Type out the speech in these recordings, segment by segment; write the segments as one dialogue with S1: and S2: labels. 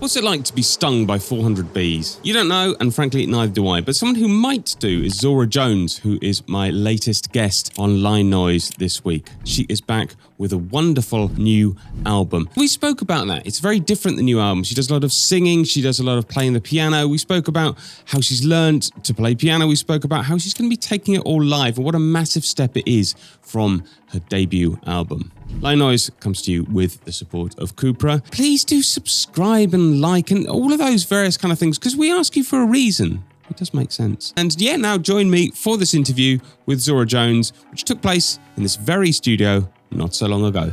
S1: What's it like to be stung by 400 bees? You don't know, and frankly, neither do I. But someone who might do is Zora Jones, who is my latest guest on Line Noise this week. She is back with a wonderful new album. We spoke about that. It's very different, the new album. She does a lot of singing. She does a lot of playing the piano. We spoke about how she's learned to play piano. We spoke about how she's going to be taking it all live and what a massive step it is from her debut album. Line Noise comes to you with the support of Cupra. Please do subscribe and like and all of those various kind of things, because we ask you for a reason. It does make sense. And yeah, now join me for this interview with Zora Jones, which took place in this very studio not so long ago.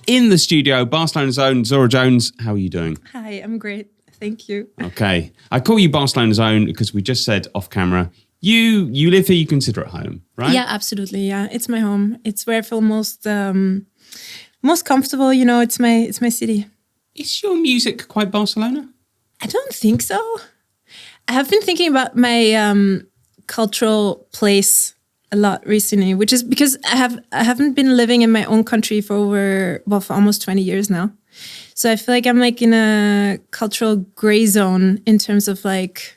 S1: In the studio, Barcelona's own Zora Jones. How are you doing?
S2: Hi, I'm great. Thank you.
S1: Okay. I call you Barcelona's own because we just said off camera, you live here, you consider it home, right?
S2: Yeah, absolutely. Yeah, it's my home. It's where I feel most comfortable. You know, it's my city.
S1: Is your music quite Barcelona?
S2: I don't think so. I have been thinking about my cultural place a lot recently, which is because I haven't been living in my own country for almost 20 years now. So I feel like I'm like in a cultural gray zone in terms of like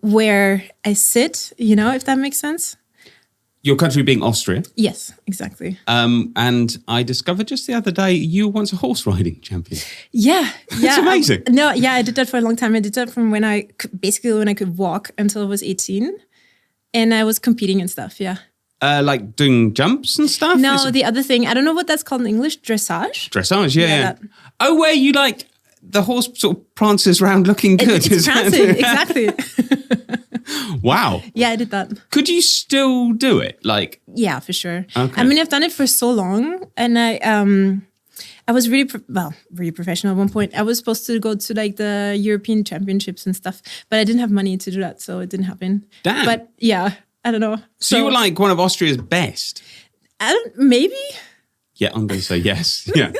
S2: where I sit, you know, if that makes sense.
S1: Your country being Austria?
S2: Yes, exactly.
S1: And I discovered just the other day you were once a horse riding champion.
S2: Yeah.
S1: It's amazing.
S2: I did that for a long time. I did that from when I could walk until I was 18. And I was competing and stuff, yeah.
S1: Like doing jumps and stuff?
S2: No, the other thing, I don't know what that's called in English, dressage?
S1: Dressage, yeah.
S2: That.
S1: Oh, where you like, the horse sort of prances around looking good.
S2: It's prancing, exactly.
S1: Wow.
S2: Yeah, I did that.
S1: Could you still do it? Like,
S2: yeah, for sure.
S1: Okay.
S2: I mean, I've done it for so long, and I was really professional at one point. I was supposed to go to like the European Championships and stuff, but I didn't have money to do that, so it didn't happen.
S1: Damn.
S2: But yeah, I don't know.
S1: So you were like one of Austria's best?
S2: Maybe. Yeah,
S1: I'm going to say yes. Yeah.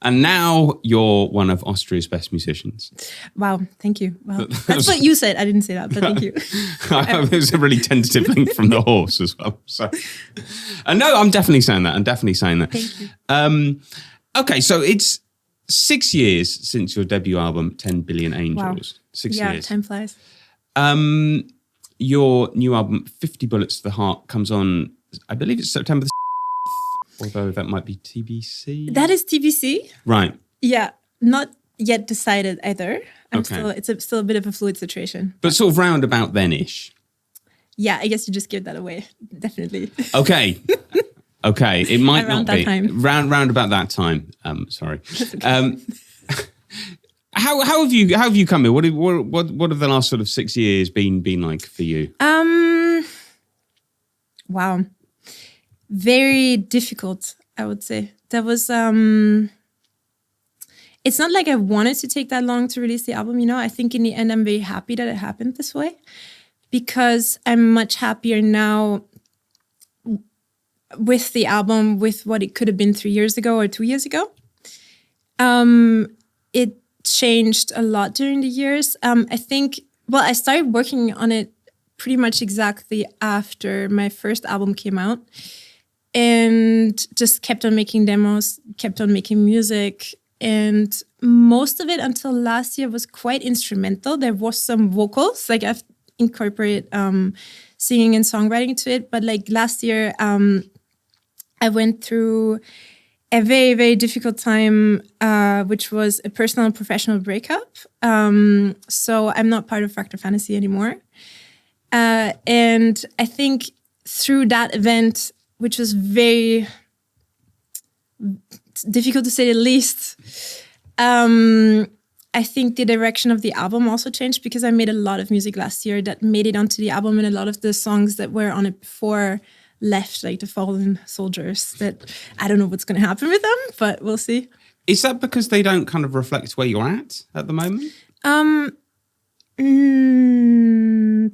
S1: And now you're one of Austria's best musicians.
S2: Wow, thank you. Wow. That's what you said. I didn't say that, but thank you.
S1: It was a really tentative link from the horse as well. So, no, I'm definitely saying that.
S2: Thank you.
S1: Okay, so it's 6 years since your debut album, 10 Billion Angels.
S2: Wow.
S1: 6 years.
S2: Yeah, time flies.
S1: Your new album, 50 Bullets to the Heart, comes on, I believe it's September the 6th, although that might be TBC.
S2: That is TBC.
S1: Right.
S2: Yeah, not yet decided either.
S1: Okay.
S2: It's still a bit of a fluid situation.
S1: But sort of round about then-ish.
S2: Yeah, I guess you just give that away. Definitely.
S1: Okay. Okay. It might
S2: around
S1: not be.
S2: That time.
S1: Round about that time. Sorry.
S2: Okay.
S1: How have you come here? What have the last sort of 6 years been like for you?
S2: Wow. Very difficult, I would say. That was it's not like I wanted to take that long to release the album, you know. I think in the end I'm very happy that it happened this way, because I'm much happier now with the album, with what it could have been 3 years ago or 2 years ago. It changed a lot during the years. I think, I started working on it pretty much exactly after my first album came out, and just kept on making demos, kept on making music. And most of it until last year was quite instrumental. There was some vocals, like I've incorporated singing and songwriting to it. But like last year, I went through a very, very difficult time, which was a personal and professional breakup. So I'm not part of Fractal Fantasy anymore. And I think through that event, which was very difficult to say the least, I think the direction of the album also changed, because I made a lot of music last year that made it onto the album, and a lot of the songs that were on it before left, like the Fallen Soldiers, that I don't know what's going to happen with them, but we'll see.
S1: Is that because they don't kind of reflect where you're at the moment?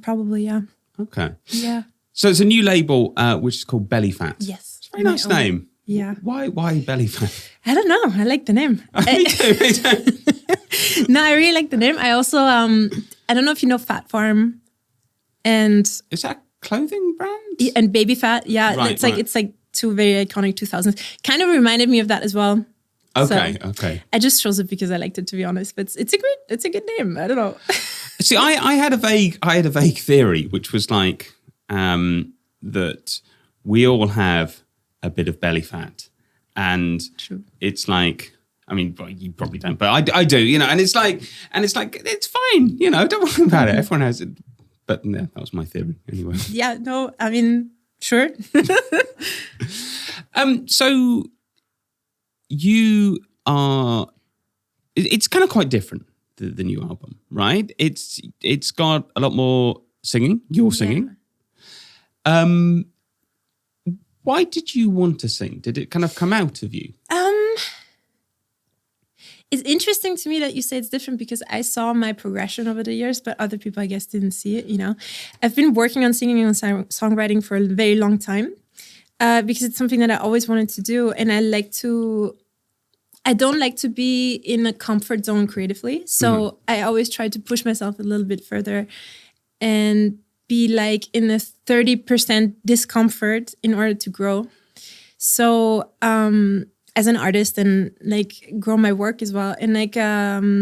S2: Probably, yeah.
S1: Okay.
S2: Yeah.
S1: So it's a new label, which is called Belly Fat.
S2: Yes.
S1: It's a very nice name.
S2: Yeah.
S1: Why Belly Fat?
S2: I don't know. I like the name.
S1: Me too.
S2: No, I really like the name. I also, I don't know if you know Fat Farm. And
S1: is that a clothing brand?
S2: And Baby Fat. Yeah.
S1: Right,
S2: It's like two very iconic 2000s. Kind of reminded me of that as well.
S1: Okay,
S2: So
S1: okay.
S2: I just chose it because I liked it, to be honest. But it's a good name. I don't know.
S1: See, I had a vague theory, which was like that we all have a bit of belly fat, and
S2: True.
S1: it's like, I mean, well, you probably don't, but I do, you know. And it's like it's fine, you know. Don't worry about it. Everyone has it. But no, that was my theory anyway.
S2: Yeah. No. I mean, sure.
S1: So you are. It's kind of quite different, the new album, right? It's got a lot more singing. You're singing. Yeah. Why did you want to sing? Did it kind of come out of you?
S2: It's interesting to me that you say it's different because I saw my progression over the years, but other people, I guess, didn't see it, you know. I've been working on singing and songwriting for a very long time because it's something that I always wanted to do. And I don't like to be in a comfort zone creatively. So I always try to push myself a little bit further and be like in a 30% discomfort in order to grow. So as an artist and like grow my work as well. And like, I've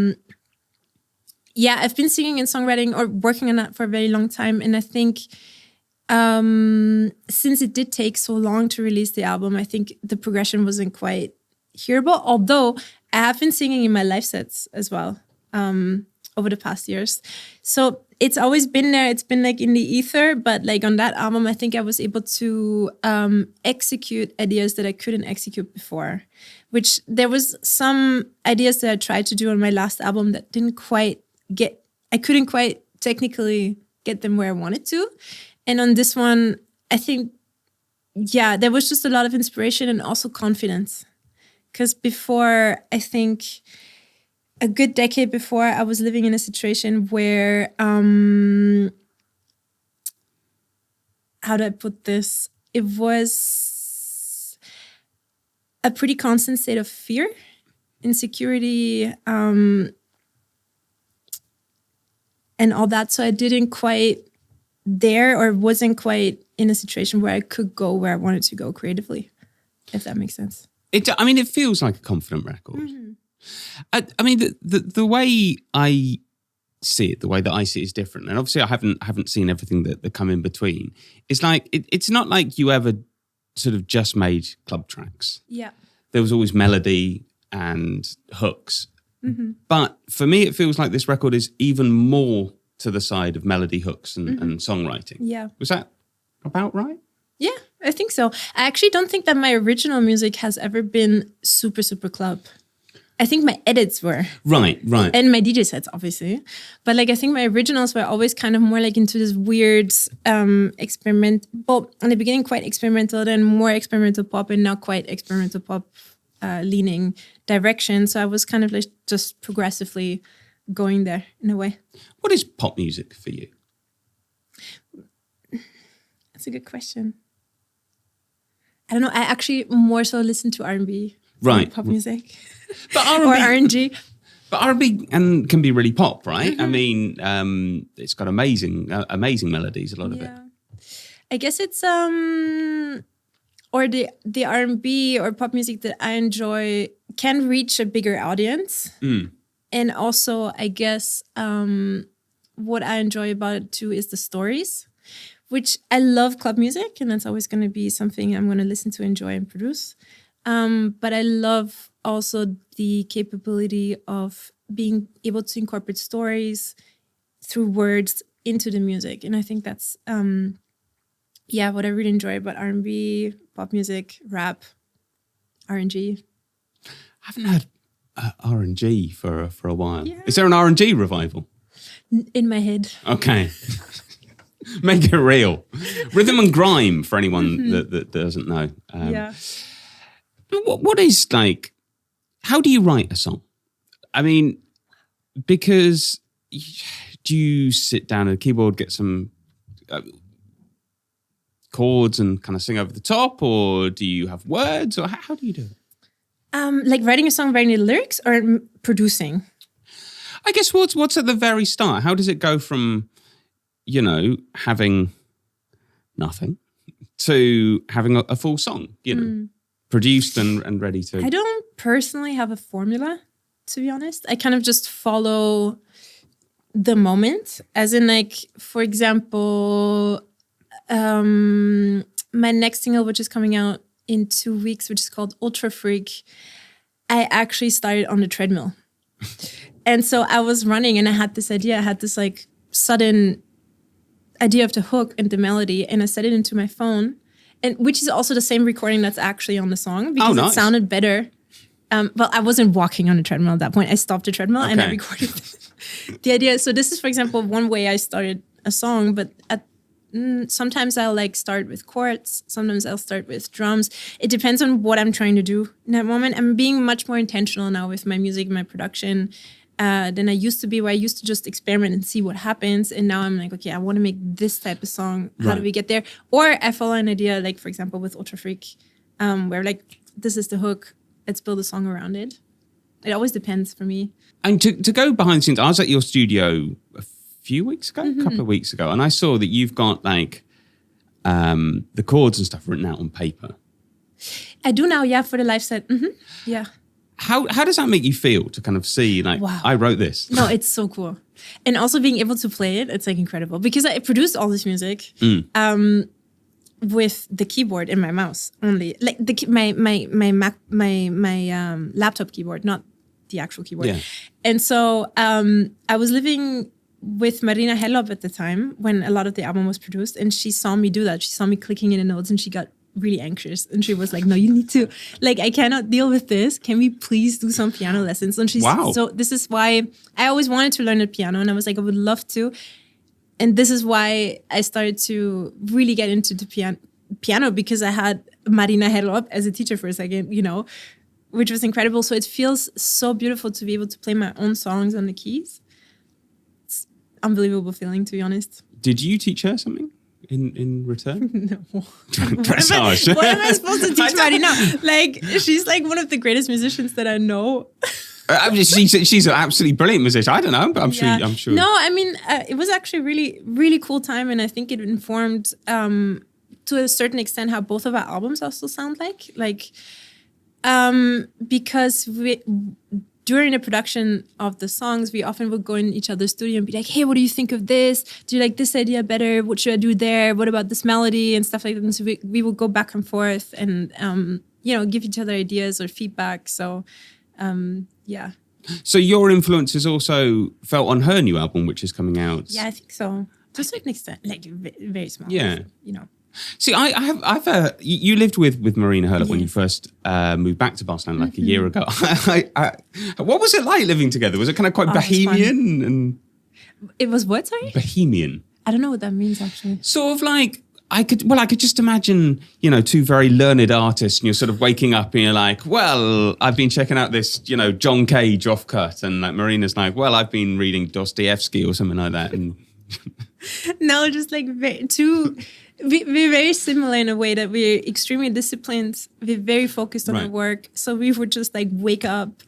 S2: been singing and songwriting or working on that for a very long time. And I think since it did take so long to release the album, I think the progression wasn't quite hearable. Although I have been singing in my live sets as well over the past years. So it's always been there. It's been like in the ether. But like on that album, I think I was able to execute ideas that I couldn't execute before, which there was some ideas that I tried to do on my last album that I couldn't quite technically get them where I wanted to. And on this one, I think, there was just a lot of inspiration and also confidence. Because before, I think a good decade before, I was living in a situation where, how do I put this? It was a pretty constant state of fear, insecurity, and all that. So I didn't quite wasn't quite in a situation where I could go where I wanted to go creatively, if that makes sense.
S1: It feels like a confident record. Mm-hmm. I mean, the way I see it, the way that I see it is different. And obviously I haven't seen everything that come in between. It's like, it's not like you ever sort of just made club tracks.
S2: Yeah.
S1: There was always melody and hooks. Mm-hmm. But for me, it feels like this record is even more to the side of melody, hooks and songwriting. Yeah. Was that about right?
S2: Yeah, I think so. I actually don't think that my original music has ever been super, super club. I think my edits were.
S1: Right.
S2: And my DJ sets, obviously. But like, I think my originals were always kind of more like into this weird experiment. Well, in the beginning, quite experimental, then more experimental pop, and now quite experimental pop leaning direction. So I was kind of like just progressively going there in a way.
S1: What is pop music for you?
S2: That's a good question. I don't know. I actually more so listen to R&B, pop music,
S1: but R&B,
S2: or R&G.
S1: But R&B can be really pop, right? Mm-hmm. I mean, it's got amazing melodies. A lot of it.
S2: I guess it's or the R&B or pop music that I enjoy can reach a bigger audience, and also I guess what I enjoy about it too is the stories. Which I love club music, and that's always going to be something I'm going to listen to, enjoy, and produce. But I love also the capability of being able to incorporate stories through words into the music. And I think that's, what I really enjoy about R&B, pop music, rap, R&G.
S1: I haven't heard R&G for a while. Yeah. Is there an R&G revival?
S2: In my head.
S1: Okay. Make it real. Rhythm and grime, for anyone that doesn't know. What is like, how do you write a song? I mean, because do you sit down at a keyboard, get some chords and kind of sing over the top, or do you have words, or how do you do it?
S2: Like writing a song, writing the lyrics, or producing?
S1: I guess what's at the very start? How does it go from, having nothing to having a full song, you know, produced and ready to?
S2: I don't personally have a formula, to be honest. I kind of just follow the moment, as in, like, for example, my next single, which is coming out in 2 weeks, which is called Ultra Freak, I actually started on the treadmill. And so I was running and I had this idea. I had this like sudden idea of the hook and the melody, and I set it into my phone, and which is also the same recording that's actually on the song, because
S1: nice.
S2: It sounded better. Well, I wasn't walking on the treadmill at that point. I stopped the treadmill and I recorded the idea. So this is, for example, one way I started a song, but sometimes I'll like start with chords. Sometimes I'll start with drums. It depends on what I'm trying to do in that moment. I'm being much more intentional now with my music and my production than I used to be, where I used to just experiment and see what happens. And now I'm like, okay, I want to make this type of song. How do we get there? Or I follow an idea, like, for example, with Ultra Freak, where like, this is the hook. Let's build a song around it. It always depends for me.
S1: And to go behind the scenes, I was at your studio a few weeks ago, a couple of weeks ago, and I saw that you've got like the chords and stuff written out on paper.
S2: I do now, yeah, for the live set. Yeah.
S1: How does that make you feel to kind of see, like, wow, I wrote this?
S2: No, it's so cool. And also being able to play it, it's like incredible, because I produced all this music with the keyboard and my mouse only, like my laptop keyboard, not the actual keyboard. Yeah. And so I was living with Marina Hellop at the time when a lot of the album was produced, and she saw me do that. She saw me clicking in the notes and she got really anxious, and she was like, no, you need to, like, I cannot deal with this. Can we please do some piano lessons? And she's so this is why I always wanted to learn the piano, and I was like, I would love to. And this is why I started to really get into the piano, because I had Marina Hellop as a teacher for a second, you know, which was incredible. So it feels so beautiful to be able to play my own songs on the keys. It's an unbelievable feeling, to be honest.
S1: Did you teach her something in return?
S2: No. What am I supposed to teach Marina? Like, she's like one of the greatest musicians that I know.
S1: She's an absolutely brilliant musician. I don't know, but I'm sure.
S2: No, I mean, it was actually really, really cool time, and I think it informed to a certain extent how both of our albums also sound like, because during the production of the songs, we often would go in each other's studio and be like, hey, what do you think of this? Do you like this idea better? What should I do there? What about this melody and stuff like that? And so we would go back and forth and, give each other ideas or feedback. So, yeah.
S1: So your influence is also felt on her new album, which is coming out.
S2: Yeah, I think so. To a certain extent, like very small.
S1: Yeah.
S2: You know.
S1: See, I've you lived with Marina Hurlip when you first moved back to Barcelona like a year ago. What was it like living together? Was it kind of quite bohemian? And
S2: it was what, sorry?
S1: Bohemian.
S2: I don't know what that means, actually.
S1: Sort of like, I could just imagine, two very learned artists, and you're sort of waking up and you're like, well, I've been checking out this, John Cage offcut, and like Marina's like, well, I've been reading Dostoevsky or something like that. And
S2: no, just like we're very similar in a way that we're extremely disciplined. We're very focused on our work. So we would just like wake up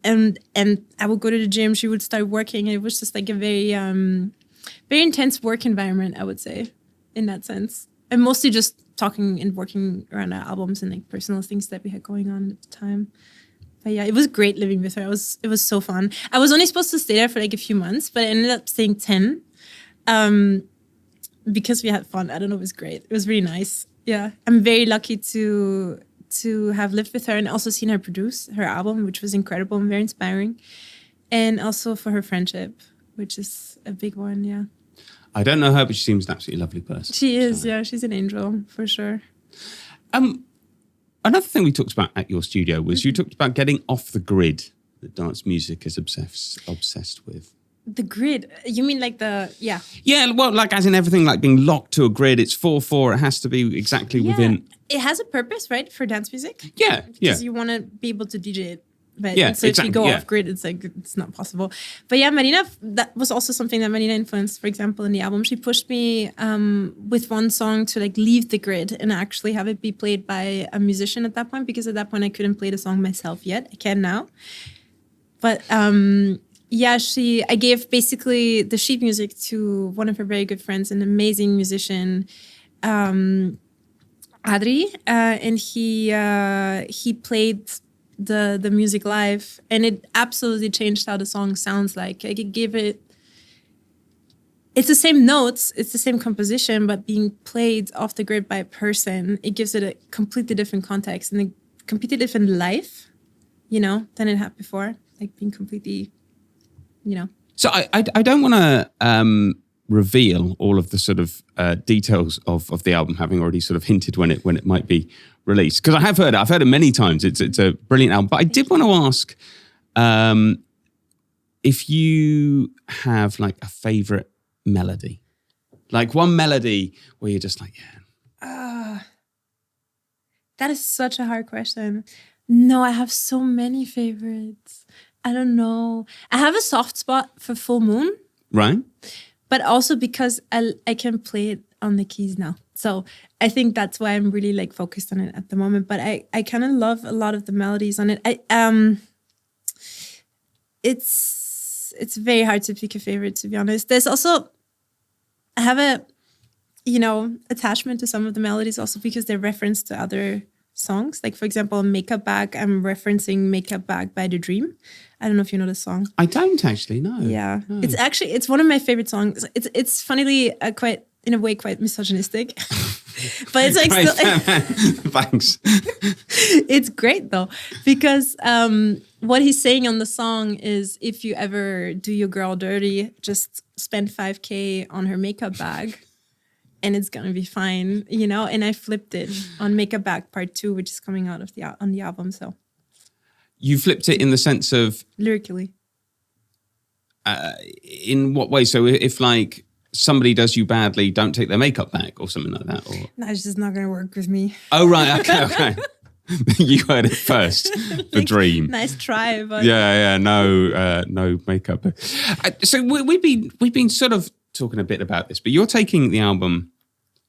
S2: and I would go to the gym. She would start working. It was just like a very, very intense work environment, I would say, in that sense. And mostly just talking and working around our albums and like personal things that we had going on at the time. But yeah, it was great living with her. It was so fun. I was only supposed to stay there for like a few months, but I ended up staying 10. Because we had fun. I don't know, it was great. It was really nice. Yeah. I'm very lucky to have lived with her and also seen her produce her album, which was incredible and very inspiring. And also for her friendship, which is a big one, yeah.
S1: I don't know her, but she seems an absolutely lovely person.
S2: She is, yeah. She's an angel, for sure.
S1: Another thing we talked about at your studio was you talked about getting off the grid that dance music is obsessed with.
S2: The grid? You mean like yeah.
S1: Yeah, well, like as in everything, like being locked to a grid. It's 4/4. It has to be exactly within.
S2: It has a purpose, right, for dance music?
S1: Yeah,
S2: because you want to be able to DJ it. But so if you go off grid, it's like, it's not possible. But yeah, Marina, that was also something that Marina influenced, for example, in the album. She pushed me with one song to like leave the grid and actually have it be played by a musician at that point, because at that point I couldn't play the song myself yet. I can now. But I gave basically the sheet music to one of her very good friends, an amazing musician, Adri, and he played the music live, and it absolutely changed how the song sounds like. It gave it. It's the same notes, it's the same composition, but being played off the grid by a person, it gives it a completely different context and a completely different life, than it had before. Like being completely,
S1: So I don't want to reveal all of the sort of details of the album, having already sort of hinted when it might be released. Because I have heard it. I've heard it many times. It's a brilliant album. But I did want to ask if you have like a favorite melody, like one melody where you're just like,
S2: that is such a hard question. No, I have so many favorites. I don't know. I have a soft spot for Full Moon.
S1: Right.
S2: But also because I can play it on the keys now. So I think that's why I'm really like focused on it at the moment. But I kind of love a lot of the melodies on it. It's very hard to pick a favorite, to be honest. There's also, I have a, attachment to some of the melodies also because they're referenced to other songs. Like, for example, Makeup Bag, I'm referencing Makeup Bag by The Dream. I don't know if you know the song.
S1: I don't actually know.
S2: Yeah.
S1: No.
S2: It's one of my favorite songs. It's funnily quite misogynistic. But it's like
S1: Thanks.
S2: It's great though, because what he's saying on the song is, if you ever do your girl dirty, just spend $5,000 on her makeup bag and it's gonna be fine, and I flipped it on Makeup Bag Part 2, which is coming out on the album. So
S1: you flipped it in the sense of
S2: lyrically.
S1: In what way? So if like somebody does you badly, don't take their makeup back or something like that? Or
S2: No, it's just not going to work with me.
S1: Oh, right. Okay. You heard it first. The Dream.
S2: Nice try, but
S1: Yeah. No makeup. So we've been sort of talking a bit about this, but you're taking the album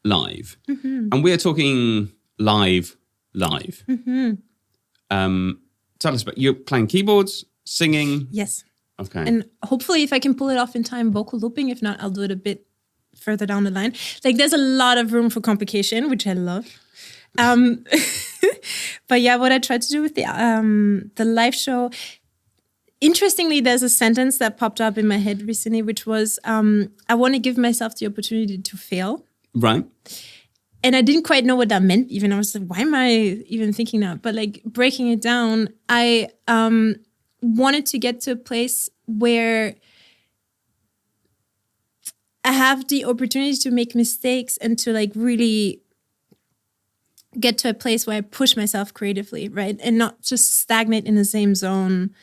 S1: live, and we're talking live. Tell us about, you're playing keyboards, singing.
S2: Yes.
S1: Okay.
S2: And hopefully, if I can pull it off in time, vocal looping. If not, I'll do it a bit further down the line. Like, there's a lot of room for complication, which I love. But yeah, what I tried to do with the live show, interestingly, there's a sentence that popped up in my head recently, which was, I want to give myself the opportunity to fail.
S1: Right.
S2: And I didn't quite know what that meant even. I was like, why am I even thinking that? But like, breaking it down, I wanted to get to a place where I have the opportunity to make mistakes and to like really get to a place where I push myself creatively, right? And not just stagnate in the same zone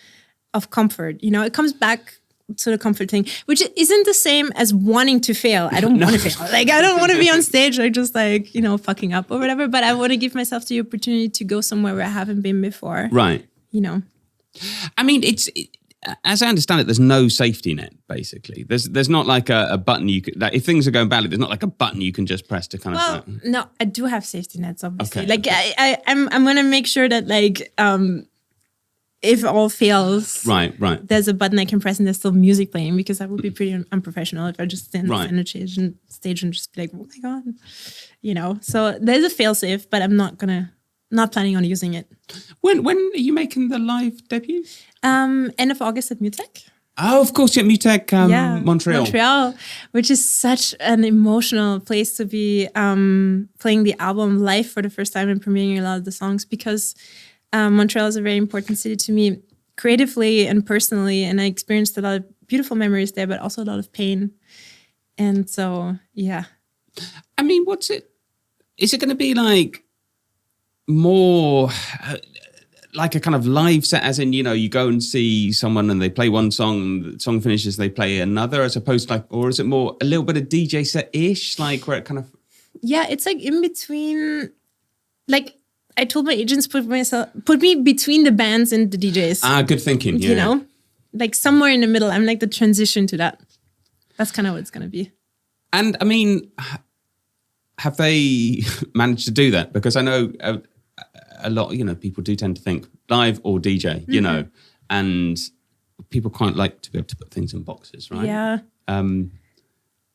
S2: of comfort. It comes back to the comfort thing, which isn't the same as wanting to fail. I don't want to fail. Like, I don't want to be on stage like just like, fucking up or whatever, but I want to give myself the opportunity to go somewhere where I haven't been before.
S1: Right. I mean, as I understand it, there's no safety net, basically. There's not like a button you could, like, if things are going badly, there's not like a button you can just press to kind of...
S2: No, I do have safety nets, obviously.
S1: Okay,
S2: like, okay. I'm going to make sure that, like, if all fails,
S1: right,
S2: there's a button I can press and there's still music playing, because that would be pretty unprofessional if I just stand on the stage and just be like, oh my God, So there's a fail-safe, but I'm not planning on using it.
S1: When are you making the live debut?
S2: End of August at Mutech.
S1: Oh, of course, yeah, Mutech, Montreal,
S2: which is such an emotional place to be playing the album live for the first time and premiering a lot of the songs, because Montreal is a very important city to me creatively and personally, and I experienced a lot of beautiful memories there, but also a lot of pain. And so, yeah.
S1: I mean, is it going to be like more like a kind of live set, as in, you go and see someone and they play one song, the song finishes, they play another, as opposed to like, or is it more a little bit of DJ set-ish, like where it kind of...
S2: Yeah, it's like in between, like, I told my agents put me between the bands and the DJs.
S1: Good thinking, yeah.
S2: Like somewhere in the middle. I'm like the transition to that. That's kind of what it's going to be. And
S1: I mean, have they managed to do that? Because I know a lot, people do tend to think live or DJ, and people quite like to be able to put things in boxes, right?
S2: Yeah.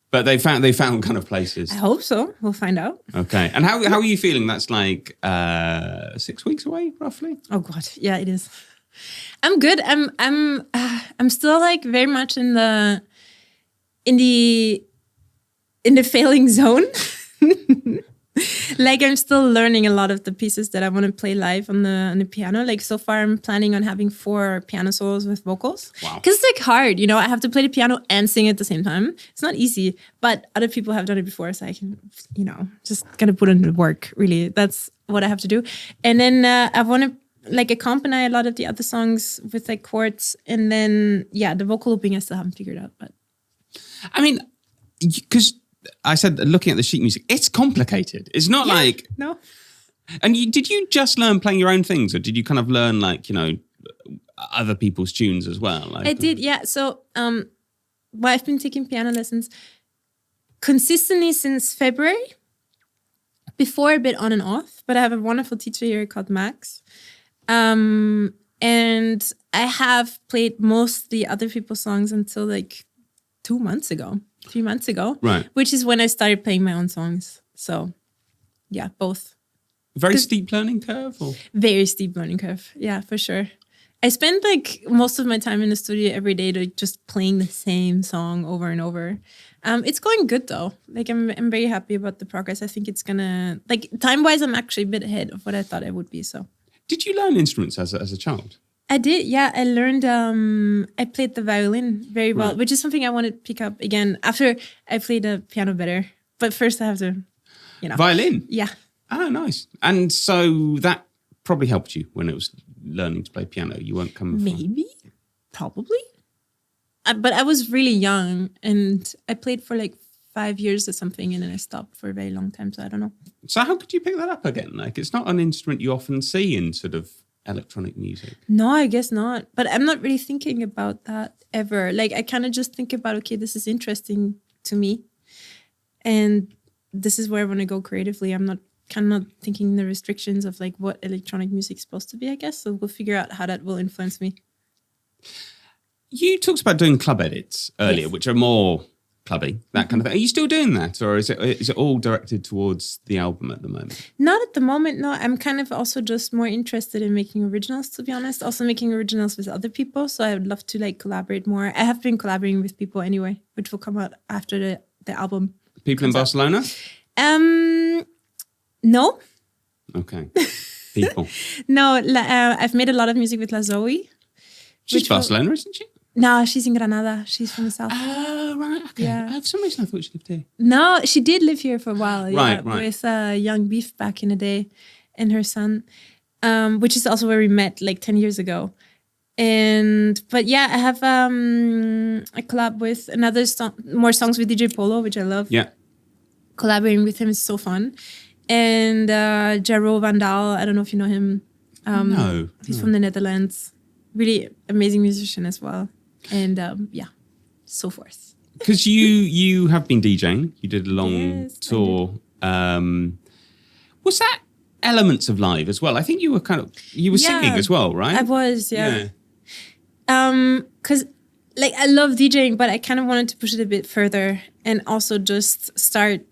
S1: But they found kind of places.
S2: I hope so. We'll find out.
S1: Okay. And how are you feeling? That's like 6 weeks away, roughly.
S2: Oh God, yeah, it is. I'm good. I'm still like very much in the failing zone. Like I'm still learning a lot of the pieces that I want to play live on the piano. Like so far, I'm planning on having 4 piano solos with vocals.
S1: Wow.
S2: Because it's like hard, you know. I have to play the piano and sing at the same time. It's not easy, but other people have done it before, so I can, you know, just kind of put in the work. Really, that's what I have to do. And then I want to like accompany a lot of the other songs with like chords, and then the vocal looping I still haven't figured out. But
S1: I mean, because I said looking at the sheet music, it's complicated. It's not like
S2: no.
S1: And did you just learn playing your own things, or did you kind of learn like, you know, other people's tunes as well? Like,
S2: I did, yeah. So, well, I've been taking piano lessons consistently since February. Before a bit on and off, but I have a wonderful teacher here called Max. And I have played mostly other people's songs until like 3 months ago,
S1: right?
S2: Which is when I started playing my own songs. So, yeah, both.
S1: Very steep learning curve, or
S2: very steep learning curve. Yeah, for sure. I spend like most of my time in the studio every day to just playing the same song over and over. It's going good though. Like I'm very happy about the progress. I think it's gonna, like, time-wise, I'm actually a bit ahead of what I thought I would be. So,
S1: did you learn instruments as a child?
S2: I did, yeah. I learned, I played the violin very well, which is something I want to pick up again after I played the piano better. But first I have to, you know.
S1: Violin?
S2: Yeah.
S1: Oh, nice. And so that probably helped you when it was learning to play piano. You weren't coming
S2: Maybe, probably. But I was really young and I played for like 5 years or something, and then I stopped for a very long time. So I don't know.
S1: So how could you pick that up again? Like, it's not an instrument you often see in sort of electronic music.
S2: No, I guess not. But I'm not really thinking about that ever. Like, I kind of just think about, okay, this is interesting to me, and this is where I want to go creatively. I'm not thinking the restrictions of like what electronic music is supposed to be, I guess. So we'll figure out how that will influence me.
S1: You talked about doing club edits earlier,
S2: yes,
S1: which are more clubby, that kind of thing. Are you still doing that, or is it all directed towards the album at the moment?
S2: Not at the moment, no. I'm kind of also just more interested in making originals, to be honest. Also making originals with other people. So I would love to like collaborate more. I have been collaborating with people anyway, which will come out after the album.
S1: People in Barcelona?
S2: No.
S1: Okay. People.
S2: No, I've made a lot of music with La Zoe.
S1: She's Barcelona, isn't she?
S2: No, she's in Granada. She's from the south.
S1: Oh, right. Okay.
S2: Yeah.
S1: For some reason, I thought she lived here.
S2: No, she did live here for a while.
S1: Right.
S2: With Young Beef back in the day and her son, which is also where we met like 10 years ago. But yeah, I have a collab with more songs with DJ Polo, which I love.
S1: Yeah.
S2: Collaborating with him is so fun. And Jaro Vandal, I don't know if you know him.
S1: No.
S2: He's from the Netherlands. Really amazing musician as well. And so forth.
S1: Because you have been DJing. You did a long tour. Was that elements of live as well? I think you were singing as well, right?
S2: I was, yeah. Because like I love DJing, but I kind of wanted to push it a bit further and also just start,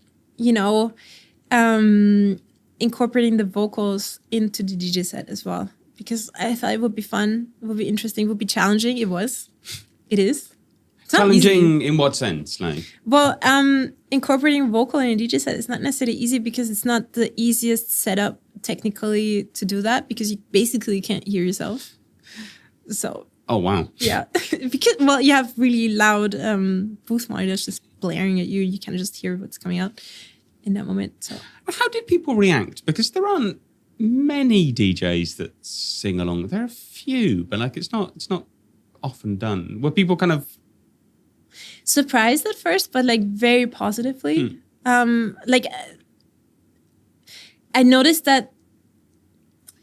S2: incorporating the vocals into the DJ set as well. Because I thought it would be fun, it would be interesting, it would be challenging. It was. It is. It's
S1: challenging in what sense? Like,
S2: well, incorporating vocal in a DJ set is not necessarily easy because it's not the easiest setup technically to do that because you basically can't hear yourself. So.
S1: Oh wow.
S2: Yeah, because you have really loud booth monitors just blaring at you. You kind of just hear what's coming out in that moment. So.
S1: How did people react? Because there aren't many DJs that sing along. There are a few, but like it's not often done. Were people kind of
S2: surprised at first, but like very positively? Like I noticed that.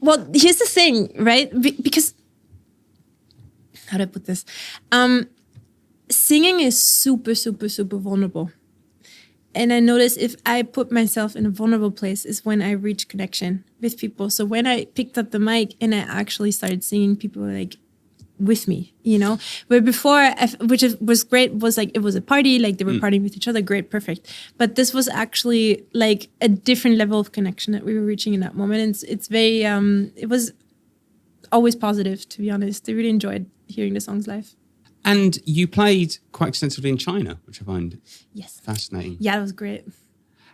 S2: Well, here's the thing, right? Because how do I put this? Singing is super, super, super vulnerable. And I noticed if I put myself in a vulnerable place is when I reach connection with people. So when I picked up the mic and I actually started singing, people were like with me, you know. Where before, was great, was like, it was a party, like they were partying with each other, great, perfect. But this was actually like a different level of connection that we were reaching in that moment. And it's very, it was always positive, to be honest. I really enjoyed hearing the songs live.
S1: And you played quite extensively in China, which I find fascinating.
S2: Yeah, it was great.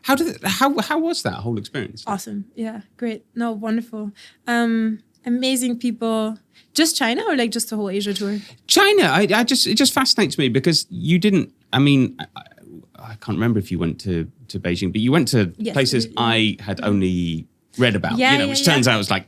S1: How was that whole experience?
S2: Awesome. Yeah, great. No, wonderful. Amazing people. Just China or like just the whole Asia tour?
S1: China. It just fascinates me because you didn't. I mean, I can't remember if you went to Beijing, but you went to places I had only read about. Which turns out was like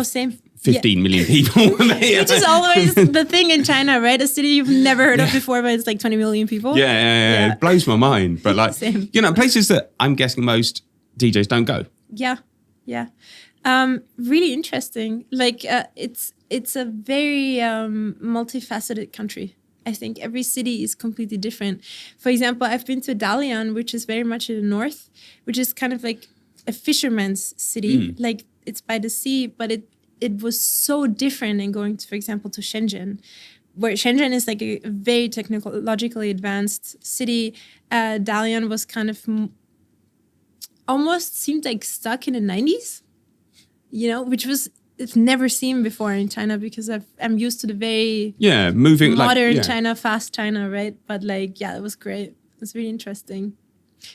S2: same.
S1: 15 million people.
S2: Which is always the thing in China, right? A city you've never heard of before, but it's like 20 million people.
S1: Yeah. It blows my mind. But like, places that I'm guessing most DJs don't go.
S2: Yeah. Really interesting. Like, it's a very multifaceted country. I think every city is completely different. For example, I've been to Dalian, which is very much in the north, which is kind of like a fisherman's city. Like, it's by the sea, but it was so different in going to, for example, to Shenzhen, where Shenzhen is like a very technologically advanced city. Dalian was kind of almost seemed like stuck in the 90s, which was it's never seen before in China because I'm used to the very
S1: moving
S2: modern China, fast China, right? But like, it was great. It was really interesting.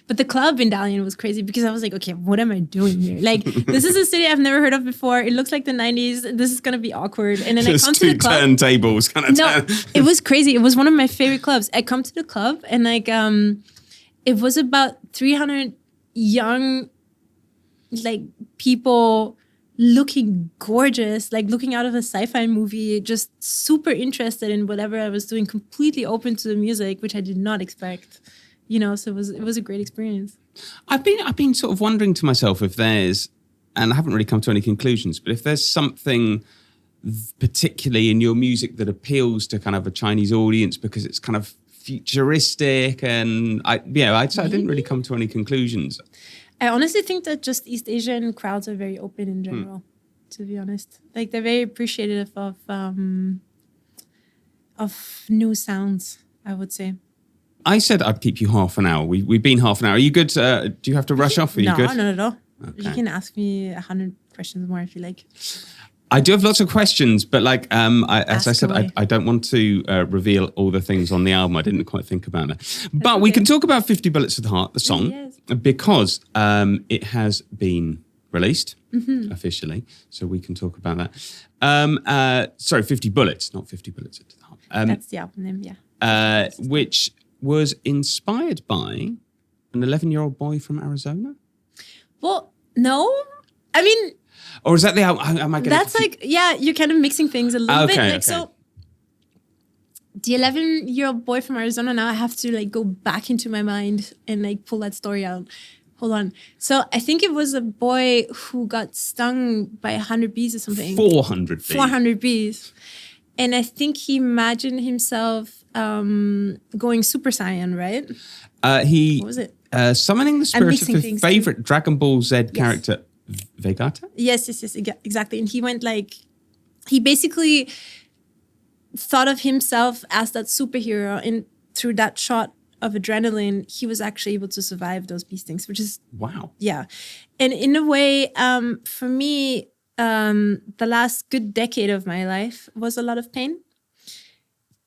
S2: But the club in Dalian was crazy because I was like, okay, what am I doing here? Like, this is a city I've never heard of before. It looks like the 90s. This is going to be awkward. And then I come to the club.
S1: Turntables kind of.
S2: No, it was crazy. It was one of my favorite clubs. I come to the club and like, it was about 300 young, like, people looking gorgeous, like looking out of a sci-fi movie, just super interested in whatever I was doing, completely open to the music, which I did not expect. So it was a great experience.
S1: I've been sort of wondering to myself if there's, and I haven't really come to any conclusions, but if there's something particularly in your music that appeals to kind of a Chinese audience because it's kind of futuristic, and I didn't really come to any conclusions.
S2: I honestly think that just East Asian crowds are very open in general, to be honest. Like, they're very appreciative of new sounds, I would say.
S1: I said I'd keep you half an hour. We've been half an hour. Are you good? Do you have to rush off? Are you good?
S2: No, not at all. Okay. You can ask me 100 questions more if you like.
S1: I do have lots of questions, but like, as I said, I don't want to reveal all the things on the album. I didn't quite think about it. But we can talk about 50 Bullets to the Heart, the song, because it has been released officially. So we can talk about that. 50 Bullets, not 50 Bullets to the Heart.
S2: That's the album name,
S1: which was inspired by an 11-year-old boy from Arizona?
S2: Well, no. I mean...
S1: Or is that the album? Am I getting
S2: That's like, you're kind of mixing things a little bit. Like, so the 11-year-old boy from Arizona, now I have to like go back into my mind and like pull that story out. Hold on. So I think it was a boy who got stung by 100 bees or something.
S1: 400 bees.
S2: 400 bees. And I think he imagined himself going Super Saiyan, right?
S1: What
S2: was it?
S1: Summoning the spirit of his favorite Dragon Ball Z character, Vegeta?
S2: Yes, exactly. And he went like, he basically thought of himself as that superhero, and through that shot of adrenaline, he was actually able to survive those bee stings, which is...
S1: Wow.
S2: Yeah. And in a way, for me, the last good decade of my life was a lot of pain.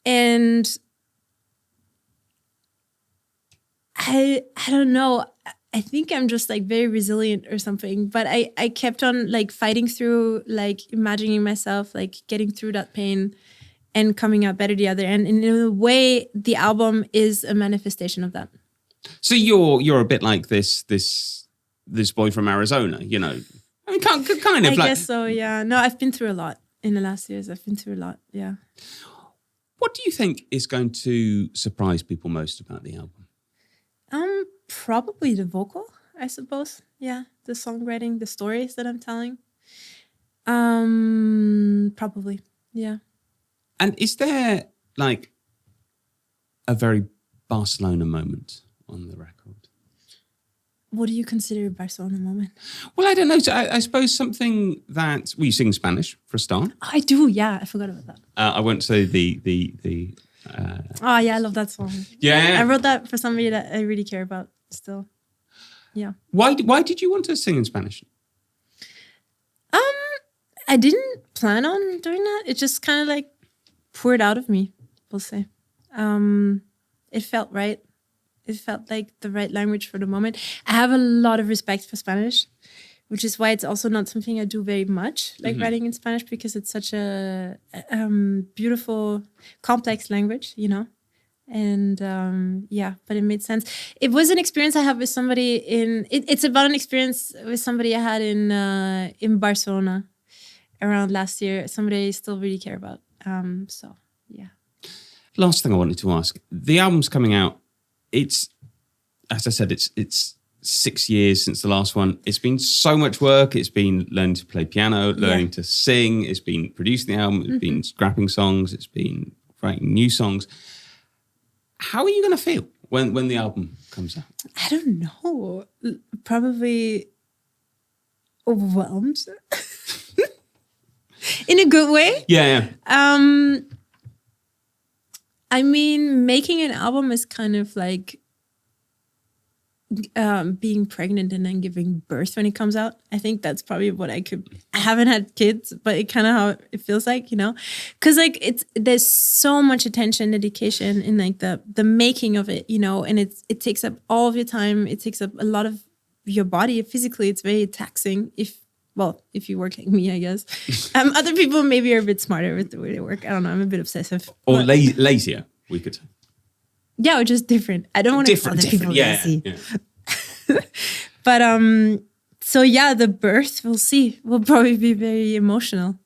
S2: And I don't know. I think I'm just like very resilient or something, but I kept on like fighting through, like imagining myself like getting through that pain and coming out better the other end. And in a way, the album is a manifestation of that.
S1: So you're a bit like this boy from Arizona, you know. I mean, kind of.
S2: I guess so, yeah. No, I've been through a lot in the last years. I've been through a lot, yeah.
S1: What do you think is going to surprise people most about the album?
S2: Probably the vocal, I suppose. Yeah, the songwriting, the stories that I'm telling. Probably, yeah.
S1: And is there like a very Barcelona moment on the record?
S2: What do you consider Barcelona moment?
S1: Well, I don't know. So I suppose something that you sing Spanish for a start.
S2: I do, yeah. I forgot about that.
S1: I won't say the.
S2: Oh yeah, I love that song.
S1: Yeah.
S2: I wrote that for somebody that I really care about still. Yeah.
S1: Why did you want to sing in Spanish?
S2: I didn't plan on doing that. It just kind of like poured out of me, we'll say. It felt right. It felt like the right language for the moment. I have a lot of respect for Spanish, which is why it's also not something I do very much, like writing in Spanish, because it's such a beautiful, complex language, you know? And but it made sense. It was an experience I had with somebody it's about an experience with somebody I had in Barcelona around last year, somebody I still really care about. So, yeah.
S1: Last thing I wanted to ask, the album's coming out. It's, as I said, it's 6 years since the last one. It's been so much work. It's been learning to play piano, learning to sing. It's been producing the album. It's been scrapping songs. It's been writing new songs. How are you going to feel when the album comes out?
S2: I don't know. Probably overwhelmed. In a good way.
S1: Yeah.
S2: I mean, making an album is kind of like being pregnant and then giving birth when it comes out. I think that's probably what I haven't had kids, but it kind of how it feels like, you know, because like there's so much attention, dedication in like the making of it, you know, and it takes up all of your time. It takes up a lot of your body. Physically, it's very taxing if you work like me, I guess. Other people maybe are a bit smarter with the way they work. I don't know. I'm a bit obsessive.
S1: Or lazier, we could say.
S2: Yeah, or just different. I don't want to call other people lazy. Yeah. But so yeah, the birth, we'll see. Will probably be very emotional.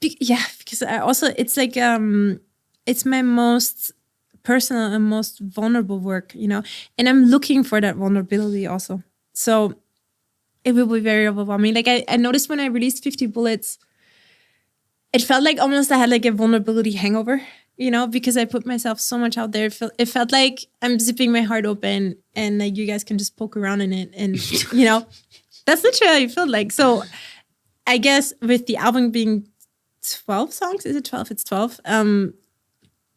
S2: Because I also, it's like it's my most personal and most vulnerable work, you know. And I'm looking for that vulnerability also. So it will be very overwhelming. Like I noticed when I released 50 Bullets, it felt like almost I had like a vulnerability hangover, you know, because I put myself so much out there. It felt like I'm zipping my heart open and like you guys can just poke around in it. And, you know, that's literally how it felt like. So I guess with the album being 12 songs, is it 12? It's 12.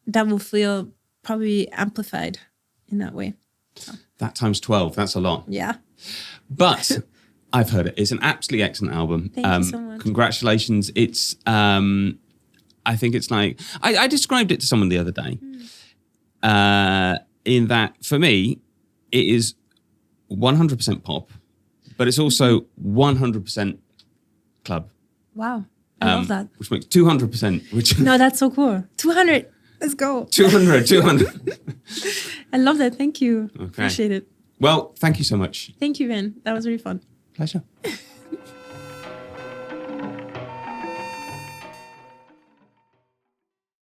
S2: That will feel probably amplified in that way. So.
S1: That times 12, that's a lot.
S2: Yeah.
S1: But I've heard it. It's an absolutely excellent album.
S2: Thank you so much.
S1: Congratulations. It's, I think it's like, I described it to someone the other day in that for me, it is 100% pop, but it's also 100% club.
S2: Wow. I love that.
S1: Which makes 200%.
S2: No, that's so cool. 200. Let's go.
S1: 200.
S2: I love that. Thank you.
S1: Okay.
S2: Appreciate it.
S1: Well, thank you so much.
S2: Thank you, Ben. That was really fun.
S1: Pleasure.